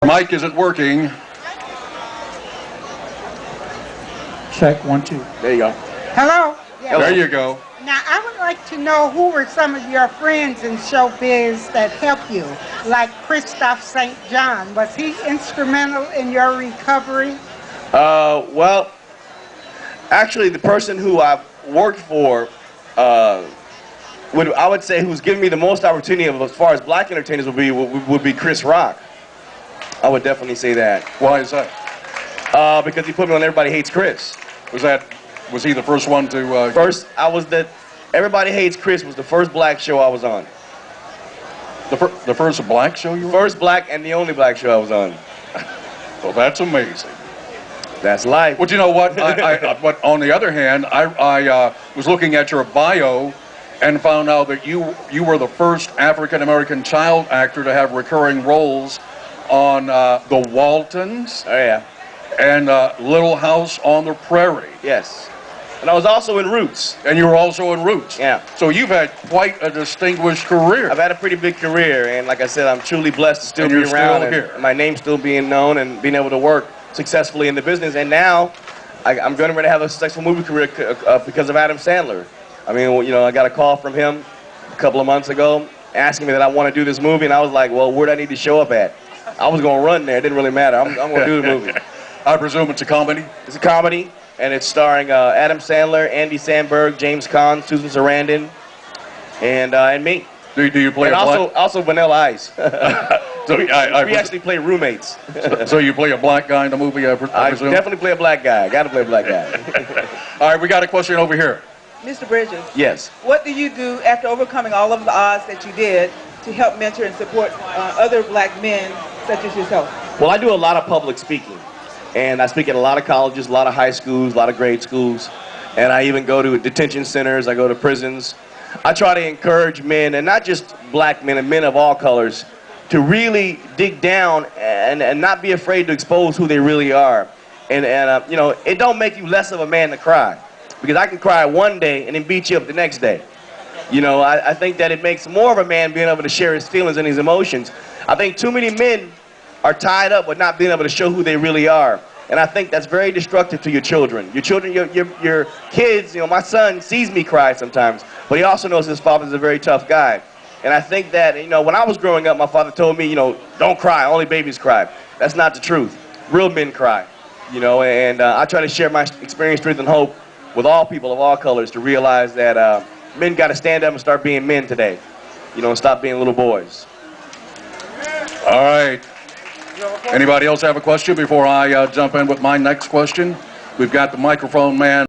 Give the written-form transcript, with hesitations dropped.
Mic isn't working. Check, 1, 2. There you go. Hello? There you go. Now, I would like to know who were some of your friends in showbiz that helped you, like Christophe St. John. Was he instrumental in your recovery? Well, actually, the person who I've worked for, I would say who's given me the most opportunity as far as black entertainers would be Chris Rock. I would definitely say that. Why is that? Because he put me on Everybody Hates Chris. Was he the first one to? Everybody Hates Chris was the first black show I was on. The first black show you were? First black and the only black show I was on. Well, that's amazing. That's life. Well, you know what? But on the other hand, I was looking at your bio and found out that you were the first African American child actor to have recurring roles on The Waltons. Oh yeah. And Little House on the Prairie. Yes. And I was also in Roots. And you were also in Roots. Yeah. So you've had quite a distinguished career. I've had a pretty big career, and like I said, I'm truly blessed to still and be you're around. Still here. And my name's still being known and being able to work successfully in the business. And now, I'm going to have a successful movie career because of Adam Sandler. I mean, you know, I got a call from him a couple of months ago asking me that I want to do this movie, and I was like, well, where do I need to show up at? I was going to run there. It didn't really matter. I'm going to do the movie. I presume it's a comedy? It's a comedy, and it's starring Adam Sandler, Andy Samberg, James Caan, Susan Sarandon, and me. Do you play and a also Vanilla Ice. So we actually play roommates. So you play a black guy in the movie, I presume? I definitely play a black guy. Got to play a black guy. All right, we got a question over here. Mr. Bridges. Yes. What do you do after overcoming all of the odds that you did to help mentor and support other black men such as yourself? Well, I do a lot of public speaking. And I speak at a lot of colleges, a lot of high schools, a lot of grade schools. And I even go to detention centers. I go to prisons. I try to encourage men, and not just black men, and men of all colors, to really dig down and not be afraid to expose who they really are. And you know, it don't make you less of a man to cry. Because I can cry one day and then beat you up the next day. You know, I think that it makes more of a man being able to share his feelings and his emotions. I think too many men are tied up with not being able to show who they really are. And I think that's very destructive to your children. Your children, your kids, you know, my son sees me cry sometimes, but he also knows his father's a very tough guy. And I think that, you know, when I was growing up, my father told me, you know, don't cry, only babies cry. That's not the truth. Real men cry, you know, and I try to share my experience, strength, and hope with all people of all colors to realize that men got to stand up and start being men today, you know, and stop being little boys. All right. Anybody else have a question before I jump in with my next question? We've got the microphone man.